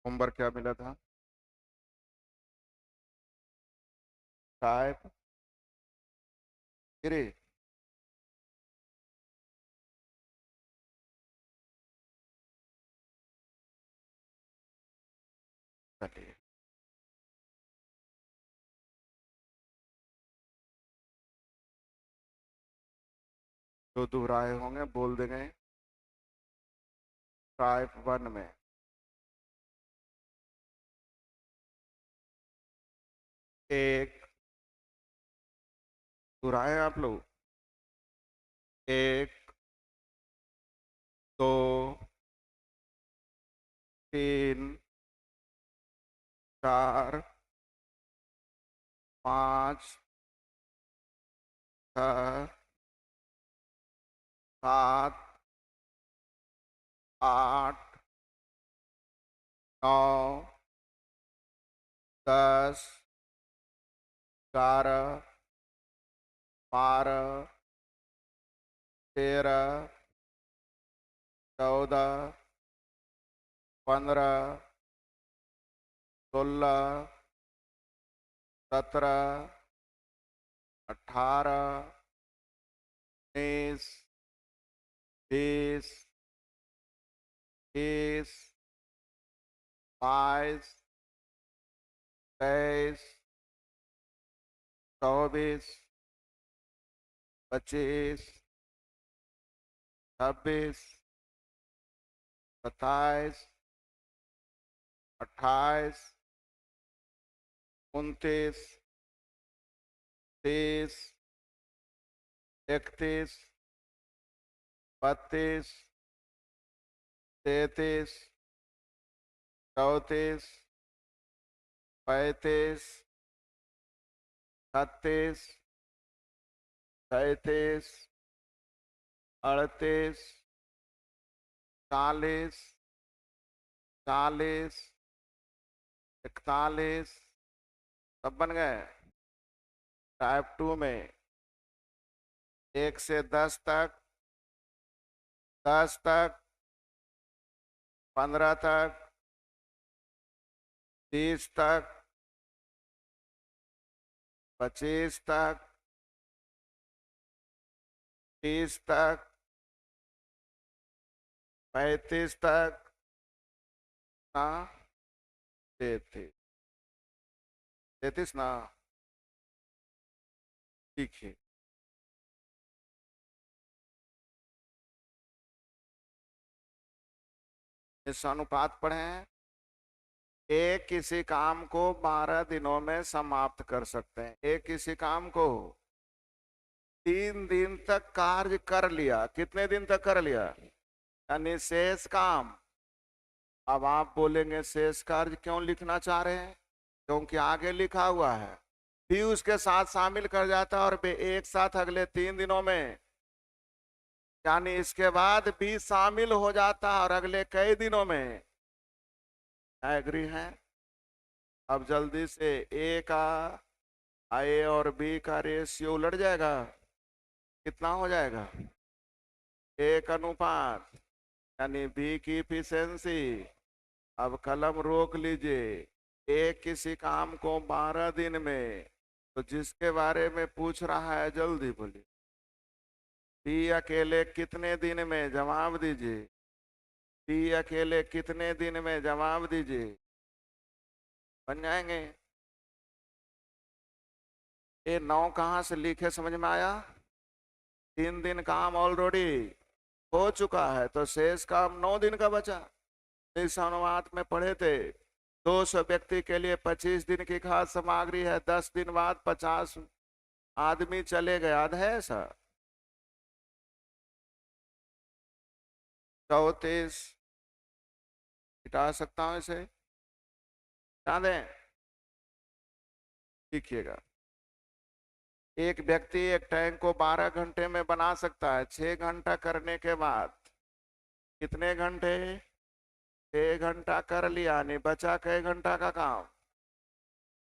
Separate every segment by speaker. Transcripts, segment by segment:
Speaker 1: Homework क्या मिला था? टाइप गिरी। चलिए, जो दोहराए होंगे बोल देंगे। टाइप 1 में एक दोहराए आप लोग। एक, दो, तीन, चार, पाँच, छः, सात, आठ, नौ, 10, 11, 12, 13, 14, 15, 16, 17, 18, 19, 20, 21, 22, 23, 24, 25, 26, 27, 28, 29, 30, 31, 32, 33, 34, 35, 36, 37, 38, 40, 40, 41। सब बन गए। टाइप 2 में 1 से 10 तक, 10 तक, 15 तक, 30 तक, 25 तक, 30 तक, 35 तक ना। 33, 33 ना। ठीक है। इस अनुपात पढ़ें। एक किसी काम को 12 दिनों में समाप्त कर सकते हैं। एक किसी काम को 3 दिन तक कार्य कर लिया। कितने दिन तक कर लिया? यानी शेष काम। अब आप बोलेंगे शेष कार्य क्यों लिखना चाह रहे हैं? क्योंकि आगे लिखा हुआ है भी उसके साथ शामिल कर जाता है और वे एक साथ अगले 3 दिनों में, यानी इसके बाद भी शामिल हो जाता है और अगले कई दिनों में। एग्री है? अब जल्दी से ए का, ए और बी का रेशियो उलट जाएगा। कितना हो जाएगा? एक अनुपात, यानी बी की इफिशिएंसी। अब कलम रोक लीजिए। एक किसी काम को 12 दिन में, तो जिसके बारे में पूछ रहा है जल्दी बोलिए। बी अकेले कितने दिन में? जवाब दीजिए। बी अकेले कितने दिन में? जवाब दीजिए। बन जाएंगे। ये 9 कहाँ से लिखे समझ में आया? 3 दिन काम ऑलरेडी हो चुका है, तो शेष काम 9 दिन का बचा। इस अनुवाद में पढ़े थे 200 व्यक्ति के लिए 25 दिन की खाद्य सामग्री है, 10 दिन बाद 50 आदमी चले गए। याद है ऐसा? 34 हटा सकता हूं इसे? हटा दें? लिखिएगा। एक व्यक्ति एक टैंक को 12 घंटे में बना सकता है। 6 घंटा करने के बाद कितने घंटे? 6 घंटा कर लिया, नहीं बचा कई घंटा का काम।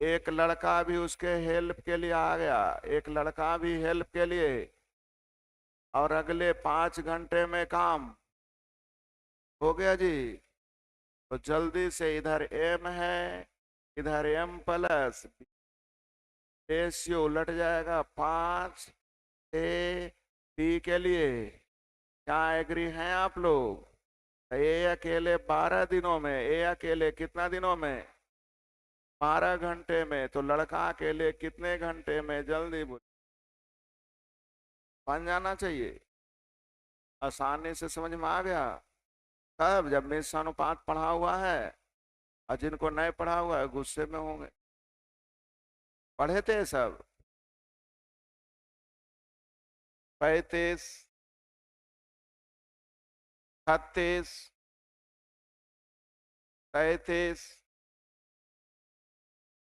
Speaker 1: एक लड़का भी उसके हेल्प के लिए आ गया। एक लड़का भी हेल्प के लिए, और अगले 5 घंटे में काम हो गया जी। तो जल्दी से इधर m है, इधर m प्लस रेशियो उलट जाएगा 5 ए बी के लिए। क्या एग्री हैं आप लोग? ए अकेले 12 दिनों में, ए अकेले कितना दिनों में? 12 घंटे में। तो लड़का अकेले कितने घंटे में? जल्दी बोल, बन जाना चाहिए। आसानी से समझ में आ गया। तब जब निस्स अनुपात पढ़ा हुआ है, और जिनको नहीं पढ़ा हुआ है गुस्से में होंगे। पढ़े थे सब? 35, 36, 37,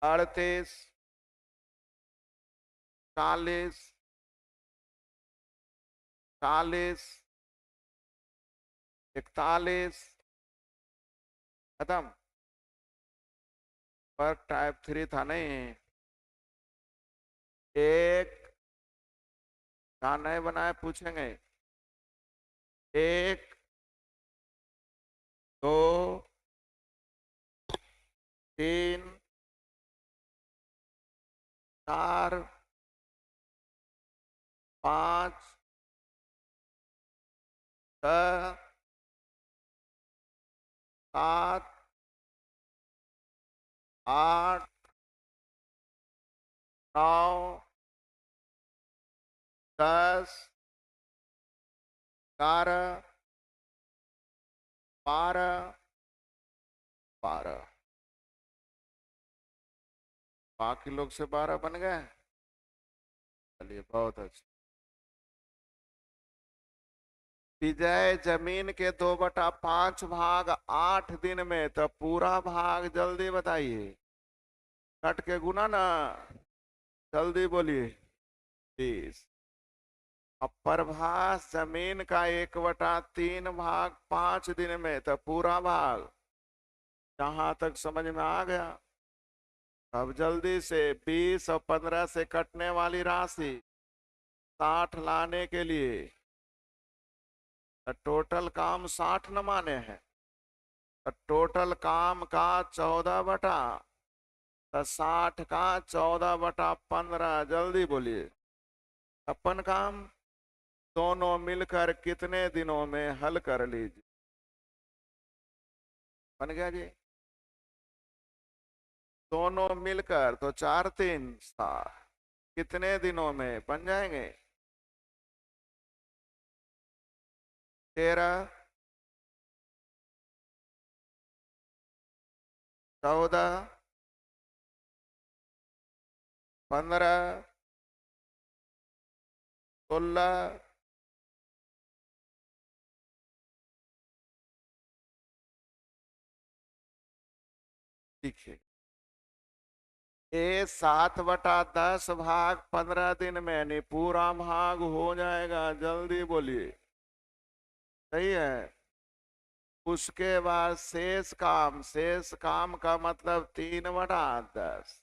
Speaker 1: 38, 40, 40, 41, खत्म। वर्क टाइप 3 था नहीं। एक कहा नहीं बनाए पूछेंगे। 1, 2, 3, 4, 5, 6, 7, 8, 9, 10, 11, 12, 12। बाकी लोग से 12 बन गए। चलिए बहुत अच्छा। विजय जमीन के 2/5 भाग 8 दिन में, तो पूरा भाग जल्दी बताइए। कट के गुना ना, जल्दी बोलिए। 30। अब प्रभास जमीन का 1/3 भाग 5 दिन में, तो पूरा भाग। जहां तक समझ में आ गया। अब जल्दी से 20 और 15 से कटने वाली राशि 60 लाने के लिए, तो टोटल काम 60 न माने हैं। तो टोटल काम का 14 बटा, तो 60 का 14/15। जल्दी बोलिए। अपन काम दोनों मिलकर कितने दिनों में हल कर लीजिए। बन गया जी। दोनों मिलकर तो 4 3 7, कितने दिनों में बन जाएंगे? 13, 14, 15, 16, देखिए। ये 7/10 भाग 15 दिन में, नहीं पूरा भाग हो जाएगा। जल्दी बोलिए। सही है। उसके बाद शेष काम, शेष काम का मतलब 3/10।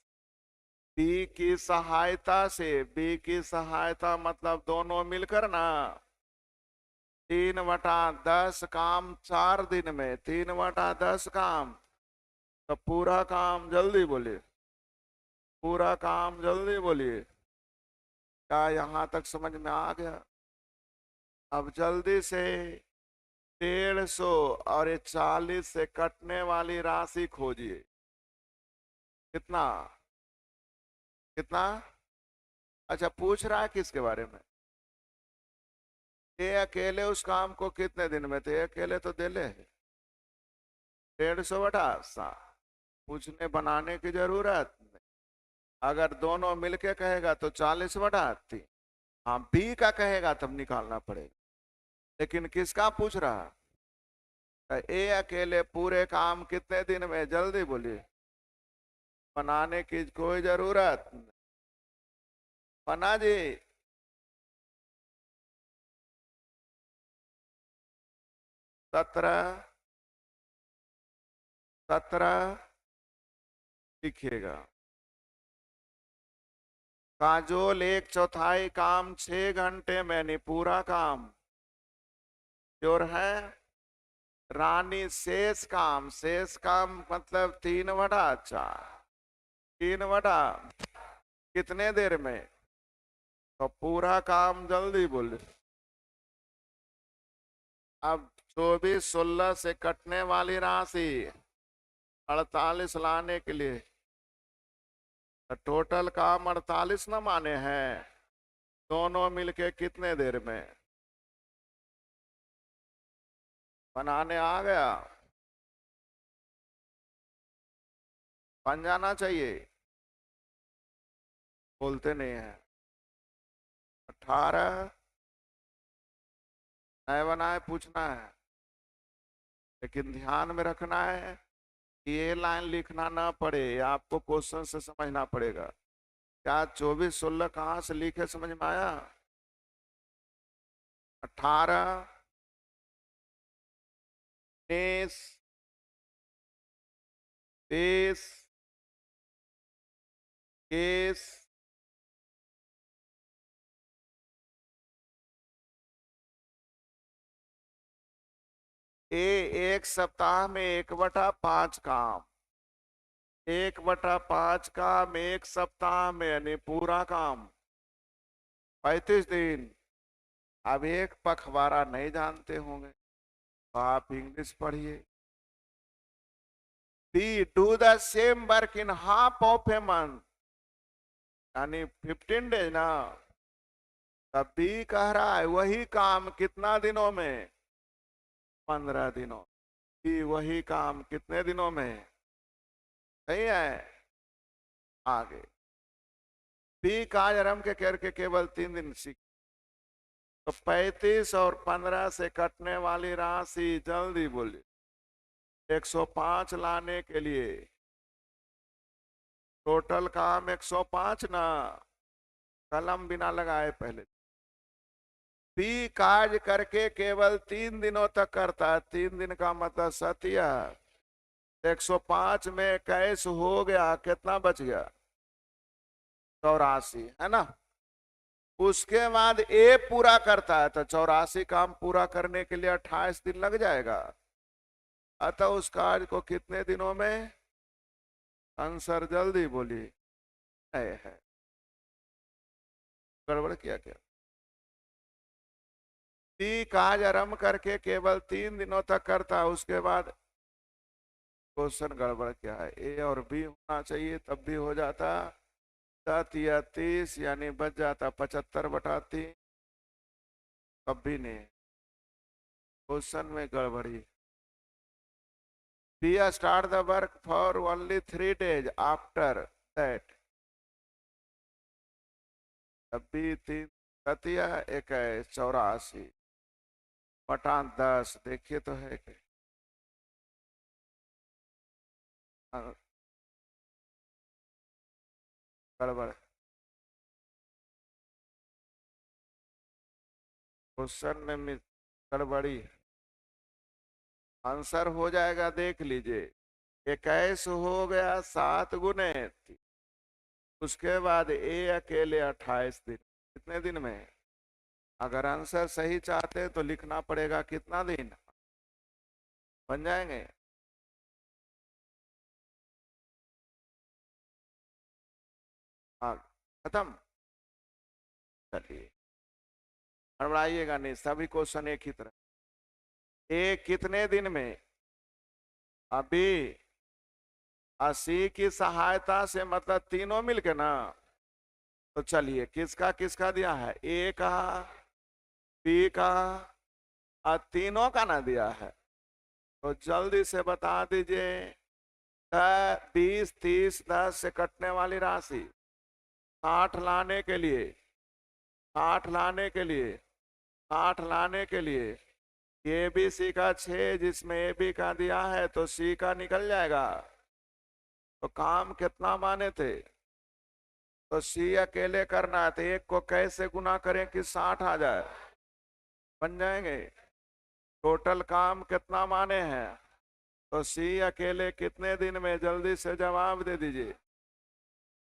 Speaker 1: बी की सहायता से, बी की सहायता मतलब दोनों मिलकर ना, 3/10 काम 4 दिन में, 3/10 काम। तो पूरा काम जल्दी बोलिए, पूरा काम जल्दी बोलिए। क्या यहां तक समझ में आ गया? अब जल्दी से 150 और ये 40 से कटने वाली राशि खोजिए। कितना? कितना? अच्छा, पूछ रहा है किसके बारे में? ये अकेले उस काम को कितने दिन में? थे अकेले तो दे ले। 150/7। पूछने बनाने की जरूरत नहीं। अगर दोनों मिलके कहेगा तो 40/3। हाँ, बी का कहेगा तब निकालना पड़ेगा। लेकिन किसका पूछ रहा? ए अकेले पूरे काम कितने दिन में? जल्दी बोलिए। बनाने की कोई जरूरत नहीं। पन्ना जी, 17, 17 लिखिएगा। काजोल 1/4 काम 6 घंटे में, नहीं पूरा काम। श्योर है? रानी शेष काम मतलब 3/4, 3/, कितने देर में? तो पूरा काम जल्दी बोले। अब 24/16 से कटने वाली राशि 48 लाने के लिए, तो टोटल काम 48 न माने हैं, दोनों मिलके कितने देर में बनाने आ गया? बन जाना चाहिए, बोलते नहीं है। 18 नए बनाए पूछना है, लेकिन ध्यान में रखना है कि ये लाइन लिखना ना पड़े, आपको क्वेश्चन से समझना पड़ेगा। क्या 24/16 कहाँ से लिखे समझ में आया? 18 19 20 21 एक सप्ताह में 1/5 काम, 1/5 काम एक सप्ताह में, यानी पूरा काम 35 दिन। अब एक पखवाड़ा नहीं जानते होंगे तो आप इंग्लिश पढ़िए। B do the same work in half of a month, यानी 15 डेज ना। तब बी कह रहा है वही काम कितना दिनों में? 15 दिनों। बी वही काम कितने दिनों में? सही है। आगे बी कार्य आरंभ के करके केवल 3 दिन सीख। तो 35 और 15 से कटने वाली राशि जल्दी बोली। 105 लाने के लिए टोटल काम 105 ना, कलम बिना लगाए पहले। बी कार्य करके केवल 3 दिनों तक करता है, 3 दिन का मतलब सत्या। 105 में कैश हो गया, कितना बच गया? 84, है ना। उसके बाद ए पूरा करता है, तो 84 काम पूरा करने के लिए 28 दिन लग जाएगा। अतः उस कार्य को कितने दिनों में? आंसर जल्दी बोलिए। है गड़बड़ किया क्या? सी कार्य आरंभ करके केवल 3 दिनों तक करता है, उसके बाद क्वेश्चन गड़बड़ क्या है? ए और बी होना चाहिए तब भी हो जाता 7 या 30, यानी बच जाता 75/3, तब भी नहीं। क्वेश्चन में गड़बड़ी। B start the work for only 3 days after that, तब भी 3 सतिया 21 84 बटा 10, देखिए तो है कि गड़बड़। क्वेश्चन में गड़बड़ी। आंसर हो जाएगा, देख लीजिए। 21 हो गया 7 × 3, उसके बाद ए अकेले 28 दिन, कितने दिन में? अगर आंसर सही चाहते हैं तो लिखना पड़ेगा कितना दिन बन जाएंगे। हाँ, खत्म। चलिए हड़बड़ाइएगा नहीं, सभी क्वेश्चन एक ही तरह। ए कितने दिन में? अभी 80 की सहायता से मतलब तीनों मिलके ना। तो चलिए किसका किसका दिया है? ए का, बी का और तीनों का ना दिया है, तो जल्दी से बता दीजिए। 20 30 10 से कटने वाली राशि 60 लाने के लिए, 60 लाने के लिए, 60 लाने के लिए ए बी सी का 6, जिसमें ए बी का दिया है तो सी का निकल जाएगा। तो काम कितना माने थे? तो सी अकेले करना है, तो एक को कैसे गुना करें कि 60 आ जाए? बन जाएंगे। टोटल काम कितना माने हैं? तो सी अकेले कितने दिन में? जल्दी से जवाब दे दीजिए।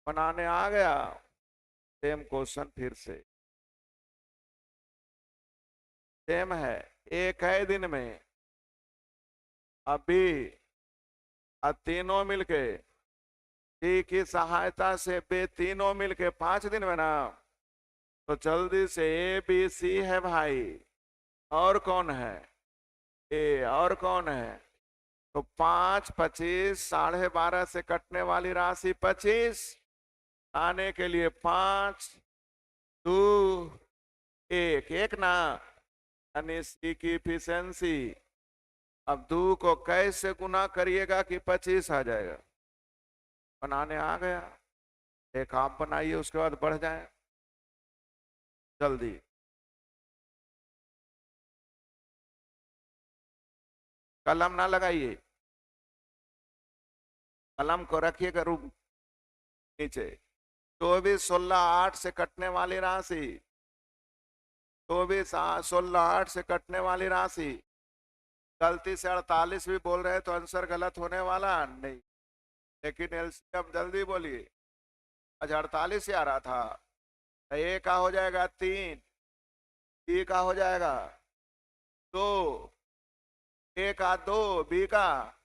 Speaker 1: बनाने आ गया। सेम क्वेश्चन फिर से सेम है। एक है दिन में, अभी तीनों मिलके टी की सहायता से बे तीनों मिलके 5 दिन में ना, तो जल्दी से ए बी सी है भाई, और कौन है? ए, और कौन है? तो 5 25 12.5 से कटने वाली राशि 25, आने के लिए 5 2 1 1 ना, यानी सी की इफिशियंसी। अब 2 को कैसे गुना करिएगा कि 25 आ जाएगा? बनाने आ गया। एक आप बनाइए, उसके बाद बढ़ जाए जल्दी। कलम ना लगाइए, कलम को रखिएगा रूम नीचे। 24 16 8 से कटने वाली राशि, 24 16 8 से कटने वाली राशि। गलती से 48 भी बोल रहे हैं तो आंसर गलत होने वाला नहीं, लेकिन एलसीएम जल्दी बोलिए। आज 48 ही आ रहा था। ए का हो जाएगा 3, बी का हो जाएगा 2, ए का 2, बी का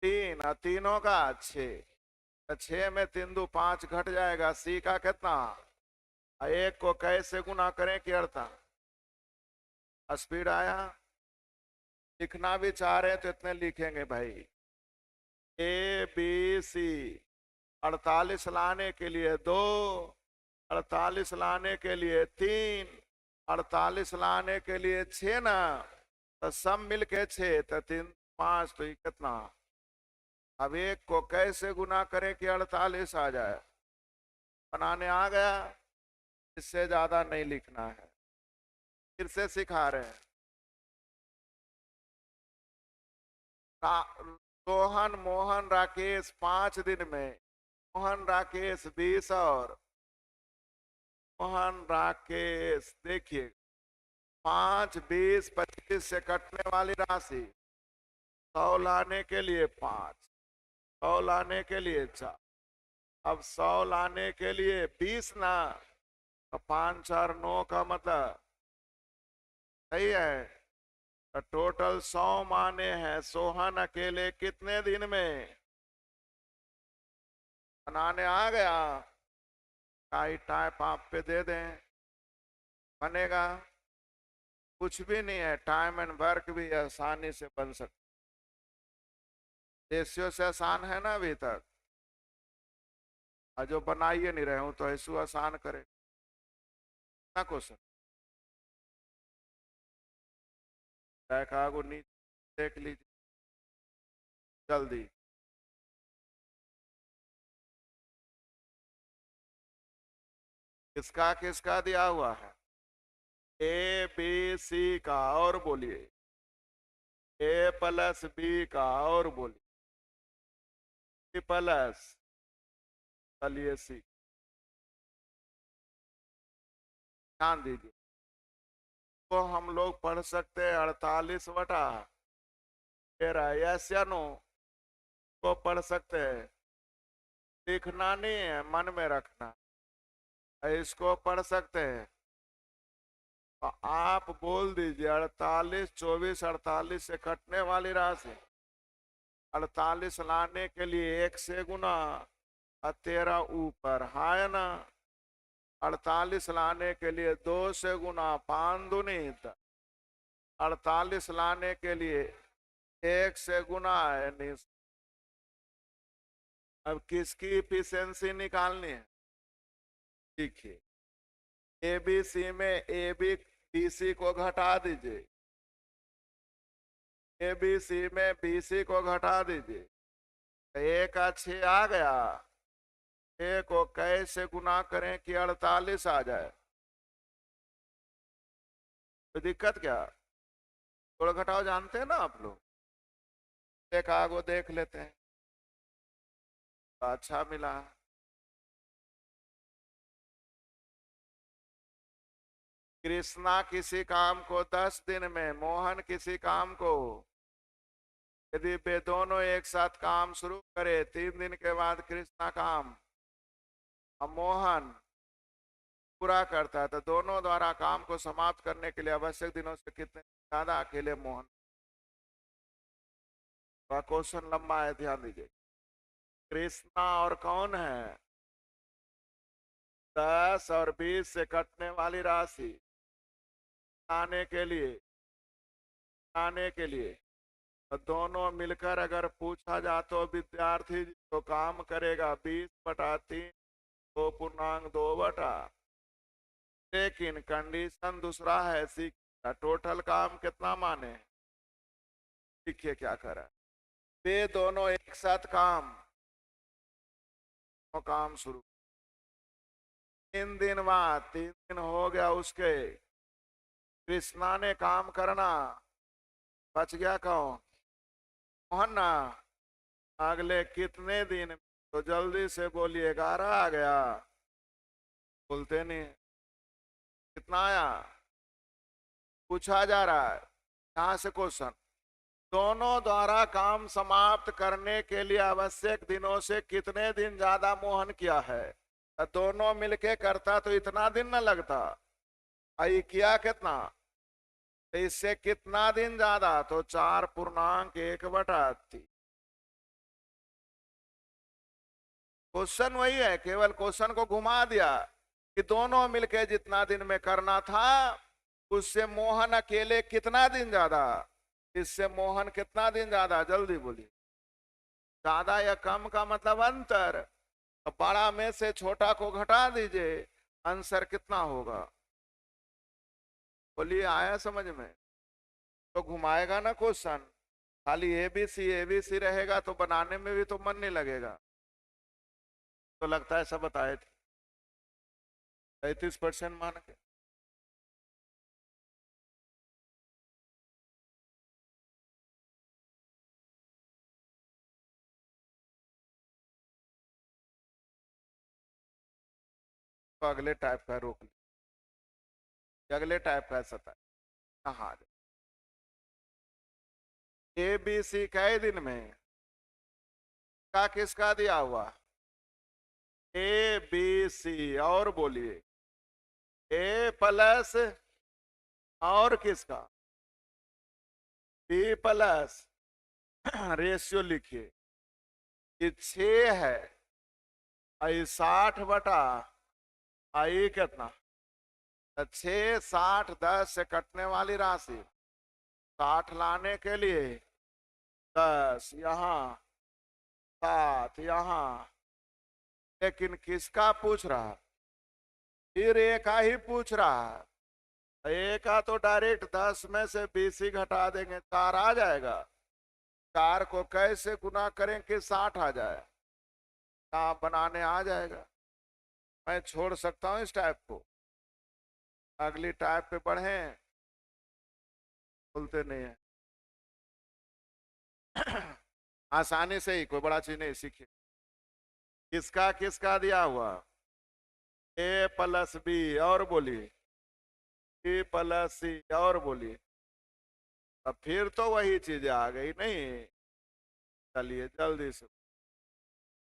Speaker 1: 3 और तीनों का 6। तो 6 में 3 2 5 घट जाएगा। सी का कितना? एक को कैसे गुना करें कि अड़ता? स्पीड आया? लिखना भी चाह रहे हैं तो इतने लिखेंगे भाई। ए बी सी, 48 लाने के लिए 2, 48 लाने के लिए 3, 48 लाने के लिए 6 ना, तो सब मिलके 6, तो 3 5 तो ये कितना? अब एक को कैसे गुना करें कि 48 आ जाए? बनाने आ गया, इससे ज्यादा नहीं लिखना है। फिर से सिखा रहे हैं। रोहन मोहन राकेश 5 दिन में, मोहन राकेश 20 और मोहन राकेश देखिए 5 20 25 से कटने वाली राशि। 100 लाने के लिए 5, 100 लाने के लिए 4, अब 100 लाने के लिए 20 ना, तो 5 4 9 का मतलब सही है। तो टोटल 100 माने हैं सोहन अकेले कितने दिन में? बनाने आ गया। टाइप आप पे दे दें, बनेगा। कुछ भी नहीं है, टाइम एंड वर्क भी आसानी से बन सकता। रेशियो से आसान है ना अभी तक? और जो बनाइए नहीं रहे हूं तो ऐसु आसान करे ना क्वेश्चन। नीचे देख लीजिए जल्दी। किसका किसका दिया हुआ है? ए बी सी का, और बोलिए। ए प्लस बी का, और बोलिए। बी प्लस, चलिए सी। ध्यान दीजिए, तो हम लोग पढ़ सकते हैं 48/13, यस या नो? को पढ़ सकते हैं। लिखना नहीं है, मन में रखना। इसको पढ़ सकते हैं। तो आप बोल दीजिए 48 24 48 से कटने वाली राशि। 48 लाने के लिए 1 से गुना और 13 ऊपर, है ना? 48 लाने के लिए 2 से गुना, 5 दूनी 48 लाने के लिए 1 से गुना है। अब किसकी इफिशियंसी निकालनी है? देखिए, ए बी सी में ए बी बी सी को घटा दीजिए, ए बी सी में बी सी को घटा दीजिए। ए का 6 आ गया। ए को कैसे गुना करें कि 48 आ जाए? तो दिक्कत क्या? थोड़ा घटाओ जानते हैं ना आप लोग। एक आगो देख लेते हैं। तो अच्छा मिला। कृष्णा किसी काम को 10 दिन में, मोहन किसी काम को, यदि वे दोनों एक साथ काम शुरू करे 3 दिन के बाद कृष्णा काम और मोहन पूरा करता है, तो दोनों द्वारा काम को समाप्त करने के लिए आवश्यक दिनों से कितने ज्यादा अकेले मोहन वह क्वेश्चन लंबा है, ध्यान दीजिए। कृष्णा और कौन है? 10 और 20 से कटने वाली राशि आने के लिए, तो दोनों मिलकर अगर पूछा जा तो विद्यार्थी तो काम करेगा 20/3, 2.2, लेकिन कंडीशन दूसरा है। सीखिए टोटल काम कितना माने। देखिए क्या करा, वे दोनों एक साथ काम शुरू। 3 दिन बाद, 3 दिन हो गया उसके, कृष्णा ने काम करना, बच गया कौन? मोहन ना। अगले कितने दिन? तो जल्दी से बोलिए। 11 आ गया, बोलते नहीं। कितना आया? पूछा जा रहा है कहां से क्वेश्चन। दोनों द्वारा काम समाप्त करने के लिए आवश्यक दिनों से कितने दिन ज्यादा मोहन किया है? दोनों मिलके करता तो इतना दिन न लगता। आई किया कितना? तो इससे कितना दिन ज्यादा? तो 4.1/3। क्वेश्चन वही है, केवल क्वेश्चन को घुमा दिया कि दोनों मिलके जितना दिन में करना था उससे मोहन अकेले कितना दिन ज्यादा। इससे मोहन कितना दिन ज्यादा? जल्दी बोलिए। ज्यादा या कम का मतलब अंतर। बड़ा में से छोटा को घटा दीजिए, आंसर कितना होगा? बोलिए, आया समझ में? तो घुमाएगा ना क्वेश्चन। खाली एबीसी रहेगा तो बनाने में भी तो मन नहीं लगेगा। तो लगता है सब बताए थे। 33% मान के। तो अगले टाइप का रोक लिया, अगले टाइप का सता कहा। एबीसी कई दिन में का किसका दिया हुआ? एबीसी। और बोलिए। ए प्लस और किसका? B plus. रेशियो लिखिए कि 6 है, आई 60 आई कितना? 6, 60, 10 से कटने वाली राशि 60 लाने के लिए 10 यहाँ, 7 यहाँ। लेकिन किसका पूछ रहा? फिर एक का ही पूछ रहा है। एक का तो डायरेक्ट 10 में से 20 ही घटा देंगे, 4 आ जाएगा। 4 को कैसे गुना करें कि 60 आ जाए? आप बनाने आ जाएगा। मैं छोड़ सकता हूं इस टाइप को, अगली टाइप पे बढ़े। बोलते नहीं है। आसानी से ही, कोई बड़ा चीज नहीं, सीखिए। किसका किसका दिया हुआ? ए प्लस बी। और बोलिए। बी प्लस सी। और बोलिए। अब फिर तो वही चीज आ गई नहीं। चलिए जल्दी से।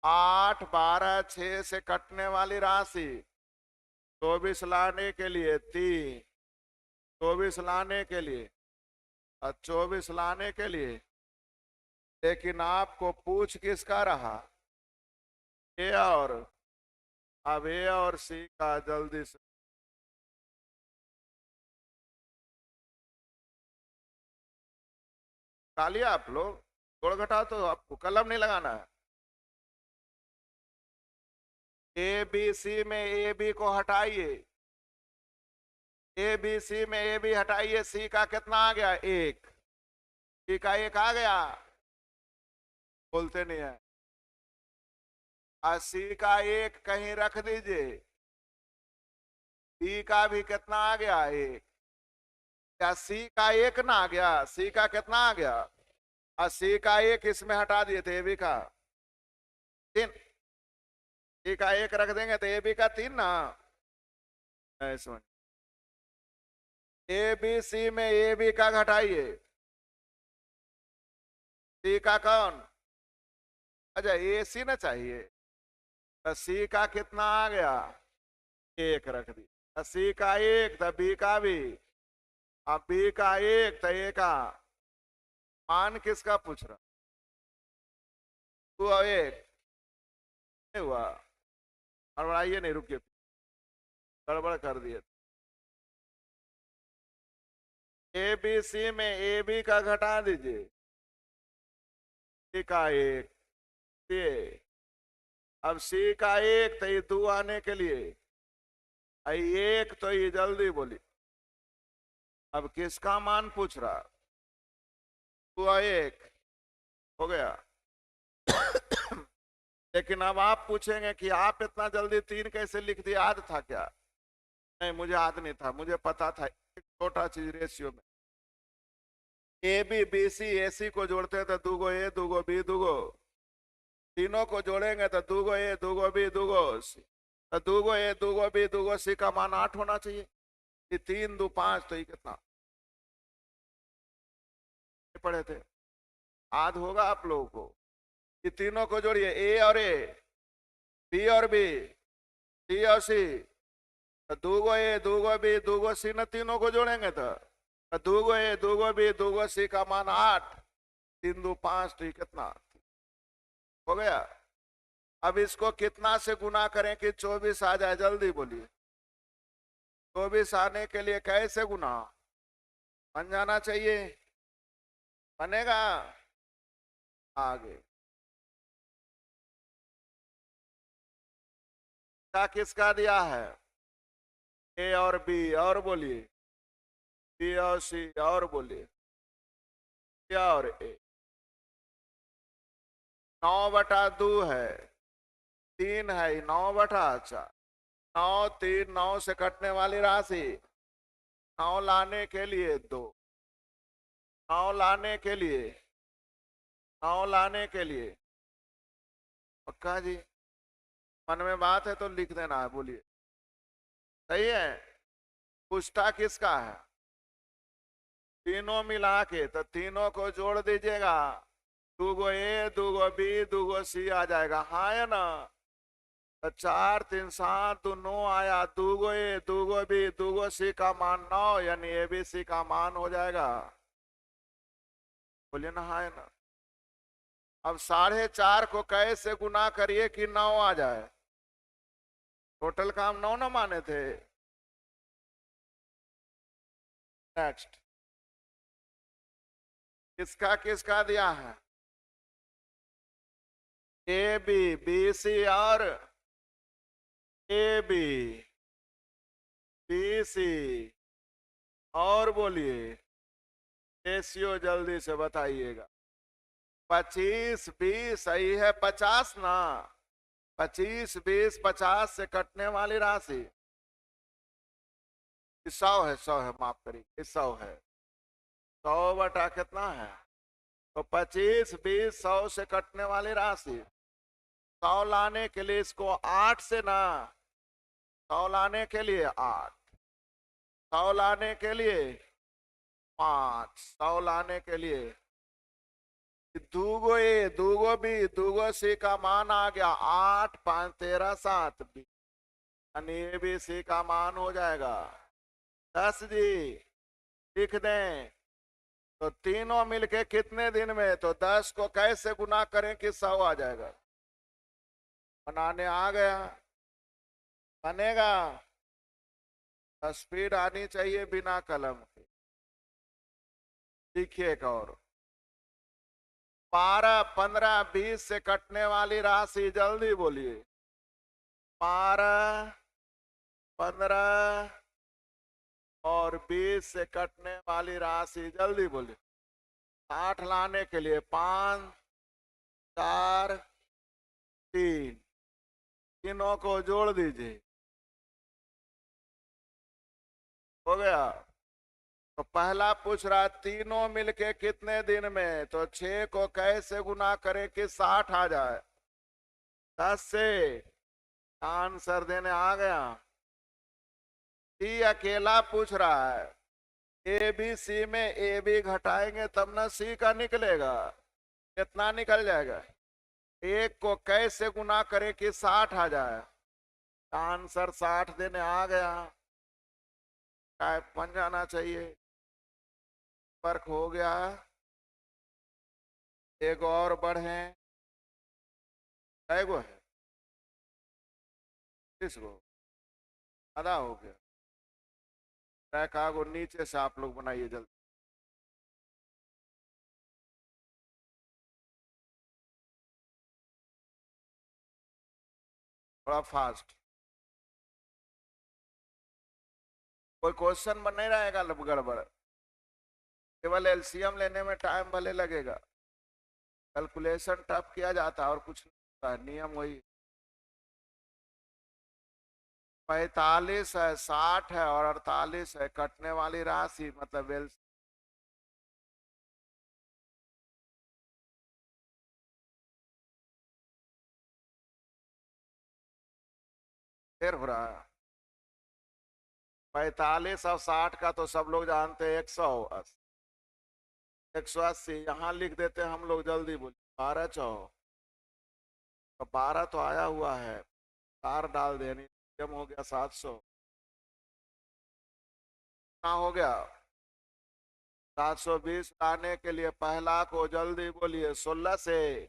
Speaker 1: 8, 12, 6 से कटने वाली राशि 24 लाने के लिए 3, 24 लाने के लिए और 24 लाने के लिए। लेकिन आपको पूछ किसका रहा? ए और। अब ए और सी का जल्दी से। लिया आप लोग? जोड़ घटाओ तो आपको कलम नहीं लगाना है। ए बी सी में ए बी को हटाइए। ए बी सी में ए बी हटाइए। सी का कितना आ गया? 1। सी का 1 आ गया। बोलते नहीं है। और सी का 1 कहीं रख दीजिए। बी का भी कितना आ गया? 1। क्या सी का 1 ना आ गया? सी का कितना आ गया? और सी का 1 इसमें हटा दिए थे, ए बी का 3। सी का 1 रख देंगे तो ए बी का 3 ना। समझ। ए बी सी में ए बी का घटाइए। सी का कौन? अच्छा, ए सी ना चाहिए। तो सी का कितना आ गया? 1 रख दी। तो सी का 1 तो बी का भी। अब बी का 1 तो ए का। मान किसका पूछ रहा? हुआ एक, नहीं हुआ, हड़बड़ाइए नहीं, रुकिए, गड़बड़ कर दिए। ए बी सी में ए बी का घटा दीजिए, सी का एक, ये अब सी का एक तो ये दो आने के लिए एक, तो ये जल्दी बोली। अब किसका मान पूछ रहा? हुआ एक, हो गया। लेकिन अब आप पूछेंगे कि आप इतना जल्दी तीन कैसे लिख दिया, याद था क्या? नहीं, मुझे याद नहीं था, मुझे पता था एक छोटा चीज रेशियो में, ए बी बी सी ए सी को जोड़ते हैं तो दूगो ए दूगो बी दूगो, तीनों को जोड़ेंगे तो दूगो ए दूगो बी दूगो सी, तो दूगो ए दूगो बी दूगो सी का मान 8 होना चाहिए। ये 3 2 5, तो ये कितना पढ़े थे? याद होगा आप लोगों को। ये तीनों को जोड़िए, ए, बी और बी, सी और सी, तो दूगो ए दूगो बी दूगो सी न, तीनों को जोड़ेंगे तो दूगो ए दूगो बी दूगो सी का मान 8, 3 2 5, तो ये कितना हो गया? अब इसको कितना से गुना करें कि 24 आ जाए, जल्दी बोलिए। 24 आने के लिए कैसे गुना बन जाना चाहिए, बनेगा आगे क्या किसका दिया है? ए और बी, और बोलिए, बी और सी, और बोलिए, क्या और ए। 9/2 है, 3 है, 9/, अच्छा 9 3 9 से कटने वाली राशि, 9 लाने के लिए 2, 9 लाने के लिए, 9 लाने के लिए, पक्का जी? मन में बात है तो लिख देना है, बोलिए। सही है। पूछता किसका है? तीनों मिला के, तो तीनों को जोड़ दीजिएगा, दूगो ए दूगो बी दूगो सी आ जाएगा, हाँ है ना? तो 4 3 7 2 9 आया, दूगो ए दूगो बी दूगो सी का मान 9, यानी ए बी सी का मान हो जाएगा, बोलिए ना, हाँ है ना? अब 4.5 को कैसे गुना करिए कि 9 आ जाए? टोटल काम 9 ना माने थे। नेक्स्ट, किसका किसका दिया है? ए बी बी सी और ए बी बी सी, और बोलिए रेशियो जल्दी से बताइएगा। 25 20 सही है, 50 ना, 25 20 50 से कटने वाली राशि 100 है, 100 है, माफ करिए 100 है। 100 बटा कितना है? तो 25 20 100 से कटने वाली राशि, 100 लाने के लिए इसको 8 से ना, 100 लाने के लिए 8, 100 लाने के लिए 5, 100 लाने के लिए दूगो ए दूगो बी दूगो सी का मान आ गया 8 5 13 7 बी, यानी ए बी सी का मान हो जाएगा 10 जी। लिख दें तो तीनों मिलके कितने दिन में, तो 10 को कैसे गुना करें कि 100 आ जाएगा? बनाने आ गया, बनेगा। स्पीड आनी चाहिए बिना कलम के। देखिए एक और, 12 15 20 से कटने वाली राशि, जल्दी बोलिए। 12 15 और 20 से कटने वाली राशि, जल्दी बोलिए। 60 लाने के लिए 5 4 3, तीनों को जोड़ दीजिए, हो गया। तो पहला पूछ रहा तीनों मिलके कितने दिन में, तो 6 को कैसे गुना करें कि 60 आ जाए? 10 से, आंसर देने आ गया। सी अकेला पूछ रहा है, ए बी सी में ए बी घटाएंगे तब ना सी का निकलेगा, कितना निकल जाएगा? 1 को कैसे गुना करें कि 60 आ जाए? आंसर 60 देने आ गया, टाइप बन जाना चाहिए। फर्क हो गया। एक और बढ़े, कै गो है? 30 गो। आधा हो गया। ट्रैक आगो नीचे से आप लोग बनाइए जल्दी। थोड़ा फास्ट। कोई क्वेश्चन बन नहीं रहेगा गड़बड़। केवल एलसीएम लेने में टाइम भले लगेगा, कैलकुलेशन टफ किया जाता है और कुछ नहीं होता है, नियम वही। 45 है, 60 है और 48 है, कटने वाली राशि मतलब एल। फिर हो रहा है 45 और 60 का तो सब लोग जानते हैं, 180। 180 यहाँ लिख देते हैं हम लोग, जल्दी बोलिए। 12 चौ तो 12 तो आया हुआ है, 4 डाल देनी, जम हो गया 700। ना हो गया 720 लाने के लिए पहला को जल्दी बोलिए 16 से।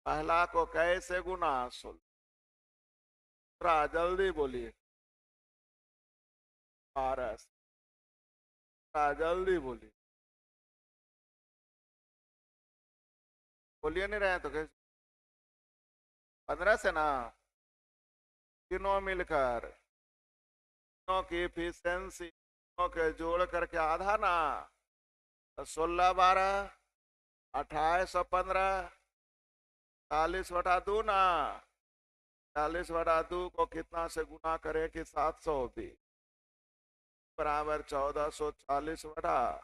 Speaker 1: पहला को कैसे गुना? 16 जल्दी बोलिए। 12 जल्दी बोलिए। बोलिए नहीं रहे तो कैसे? 15 से ना, तीनों मिलकर, तीनों की इफिशियंसी, तीनों के जोड़ करके आधा ना, तो 16 12 2815, 40/2 ना, 40/2 को कितना से गुना करें कि 720 बराबर 1440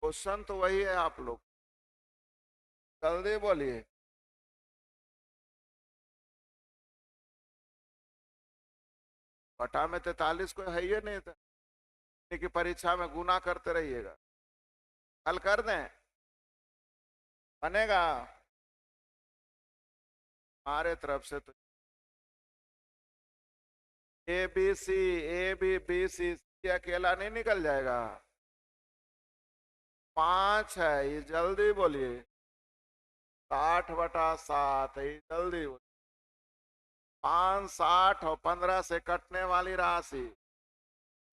Speaker 1: क्वेश्चन तो वही है आप लोग, जल्दी बोलिए। बटा में 43 को है ही नहीं था कि परीक्षा में गुना करते रहिएगा। हल कर दें, बनेगा हमारे तरफ से तो। ए बी सी अकेला नहीं निकल जाएगा। 5 है, ये जल्दी बोलिए। 60/7 ये जल्दी बोलिए। 5 60 और 15 से कटने वाली राशि,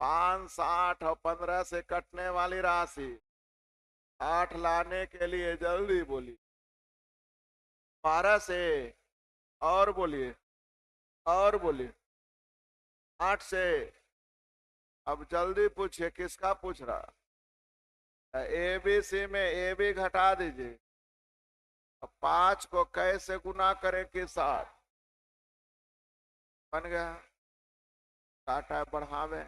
Speaker 1: 5 60 और 15 से कटने वाली राशि 8 लाने के लिए जल्दी बोलिए। 12 से और बोलिए, और बोलिए। 8 से। अब जल्दी पूछिए, किसका पूछ रहा? ए बी सी में ए बी घटा दीजिए। अब 5 को कैसे गुना करें कि 60? बन गया। काटा बढ़ावे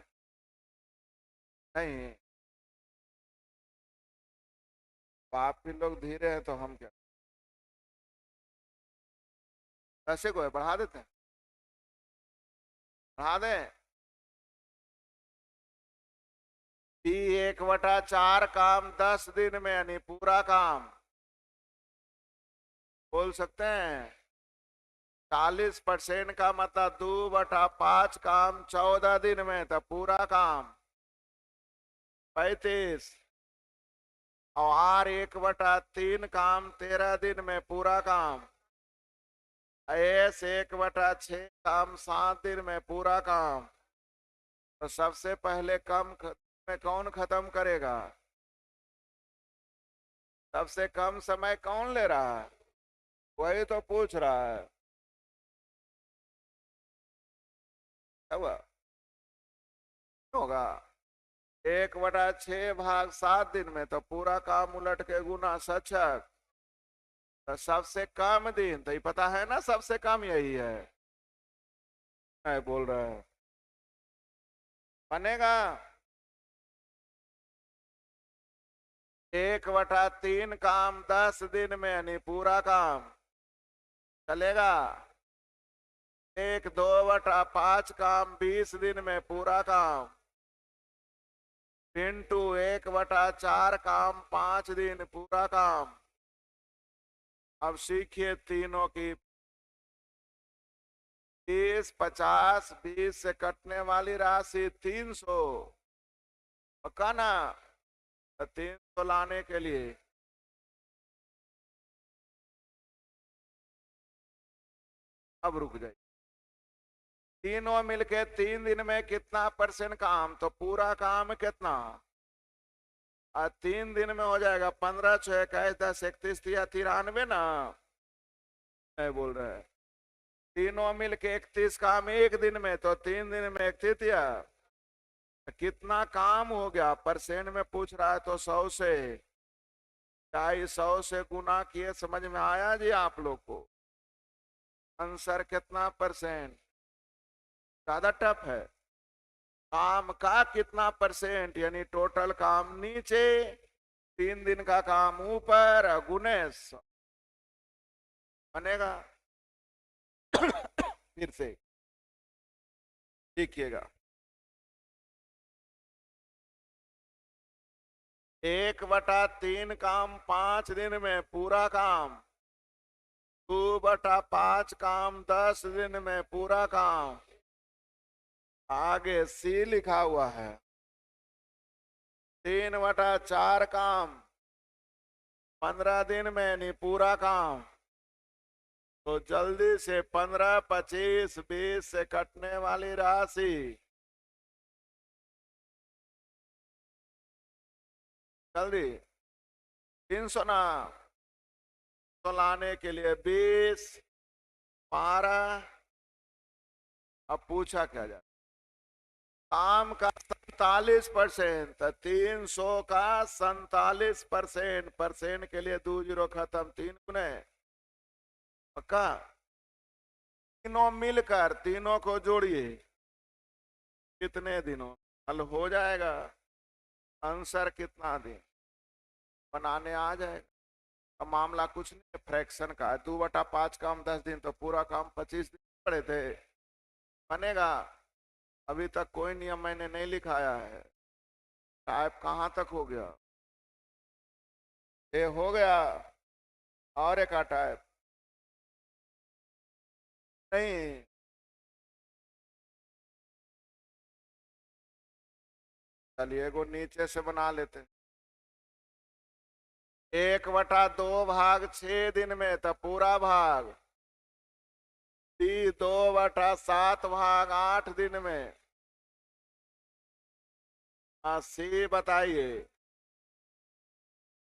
Speaker 1: नहीं, आप भी लोग धीरे हैं तो हम क्या? ऐसे को है, बढ़ा देते हैं, बढ़ा दें। पी 1/4 काम 10 दिन में, यानी पूरा काम बोल सकते हैं। 40% का मतलब 2/5 काम 14 दिन में, तो पूरा काम 35। और 1/3 काम 13 दिन में, पूरा काम। एस 1/6 काम 7 दिन में, पूरा काम। तो सबसे पहले कम में कौन खत्म करेगा? सबसे कम समय कौन ले रहा है? वही तो पूछ रहा है। क्या हुआ? होगा 1/6 भाग 7 दिन में, तो पूरा काम उलट के गुना सचक। तो सबसे कम दिन तो ये पता है ना, सबसे कम यही है। मैं बोल रहा है बनेगा। 1/3 काम 10 दिन में, यानी पूरा काम चलेगा। 2/5 काम 20 दिन में, पूरा काम। इंटू 1/4 काम 5 दिन, पूरा काम। अब सीखिए तीनों की। 30 50 20 से कटने वाली राशि 300, पक्का ना? तो 300 लाने के लिए अब रुक जाइए, तीनों मिलके 3 दिन में कितना परसेंट काम, तो पूरा काम कितना, 3 दिन में हो जाएगा 15 6 21 10 31 93 ना, नहीं बोल रहे हैं, तीनों मिलके 31 काम एक दिन में, तो 3 दिन में 31 कितना काम हो गया, परसेंट में पूछ रहा है तो 100 से, क्या 100 से गुना किए, समझ में आया जी आप लोग को, आंसर कितना परसेंट, ज्यादा टफ है, काम का कितना परसेंट, यानी टोटल काम नीचे, 3 दिन का काम ऊपर, गुने 100 बनेगा। फिर से देखिएगा, 1/3 काम 5 दिन में पूरा काम, 2/5 काम 10 दिन में पूरा काम, आगे सी लिखा हुआ है, 3/4 काम 15 दिन में, नहीं पूरा काम, तो जल्दी से 15 25 20 से कटने वाली राशि, जल्दी 300 ना, तो लाने के लिए 20 12, अब पूछा क्या जाए, काम का 47%, 300 का 47%, परसेंट के लिए 2 जीरो खत्म, 3 गुने, पक्का, तीनों मिलकर तीनों को जोड़िए, कितने दिनों हल हो जाएगा, आंसर कितना दिन बनाने आ जाएगा। अब मामला कुछ नहीं, फ्रैक्शन का है, 2/5 काम 10 दिन, तो पूरा काम 25 दिन पड़े थे, बनेगा। अभी तक कोई नियम मैंने नहीं लिखाया है, टाइप कहाँ तक हो गया, ये हो गया, और एक टाइप नहीं, चलिए को नीचे से बना लेते, 1/2 भाग 6 दिन में, तो पूरा भाग, 2/7 भाग 8 दिन में, सी बताइए,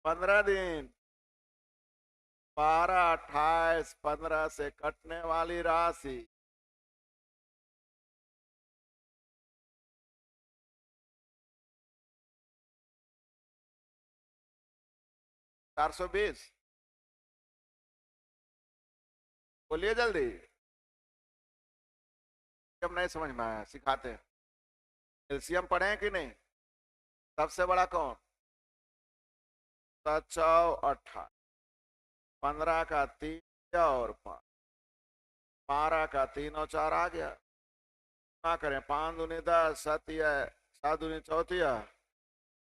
Speaker 1: 15 दिन, 12 28 15 से कटने वाली राशि, 420, बोलिए जल्दी, जब नहीं समझ में आया सिखाते हैं, एलसीएम पढ़े हैं कि नहीं, सबसे बड़ा कौन, 7 18, 15 का 3 और 5, 12 का 3 और 4 आ गया, ना करें, 5 दूनी 10, 7 दूनी 34,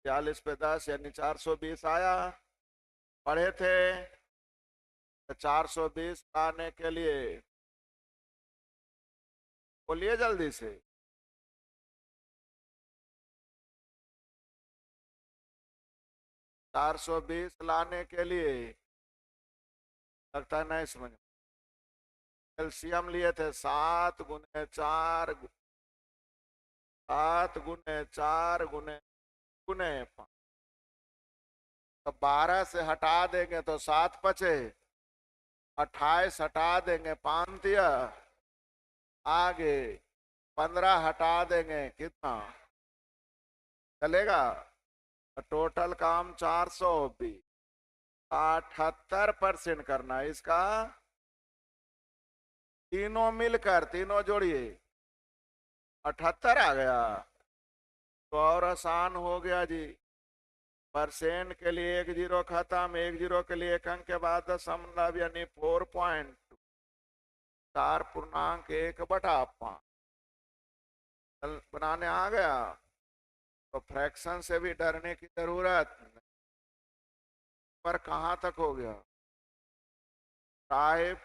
Speaker 1: 40 पे 10 यानी 420 आया, पढ़े थे, तो 420 आने के लिए बोलिए जल्दी से, 420 लाने के लिए, लगता है नहीं समझ, एलसीएम लिए थे, 7 गुने 4, 7 गुने 4 गुने गुने 5, तो 12 से हटा देंगे तो 7 बचे, 28 हटा देंगे 5 दिया, आगे 15 हटा देंगे कितना चलेगा, तो टोटल काम 420, 78% करना है इसका, तीनों मिलकर तीनों जोड़िए, 78 आ गया, तो और आसान हो गया जी, परसेंट के लिए 1 जीरो खत्म, 1 जीरो के लिए 1 अंक के बाद दशमलव यानी 4.4 बनाने आ गया, तो फ्रैक्शन से भी डरने की जरूरत नहीं, पर कहां तक हो गया, टाइप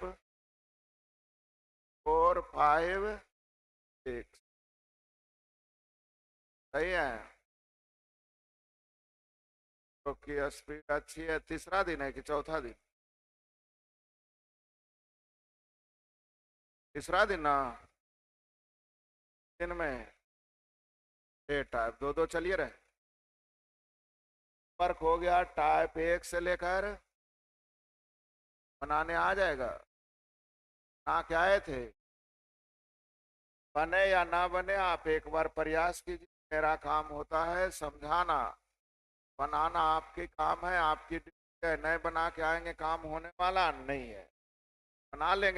Speaker 1: 4 5 6 सही है, तो की स्पीड अच्छी है, तीसरा दिन है कि चौथा दिन, तीसरा दिन ना, दिन में ए टाइप दो दो चलिए रहे। फर्क हो गया टाइप 1 से लेकर बनाने आ जाएगा ना, क्या आए थे। बने या ना बने आप एक बार प्रयास कीजिए, मेरा काम होता है समझाना, बनाना आपके काम है, आपकी ड्यूटी है। नए बना के आएंगे काम होने वाला नहीं है, बना लेंगे।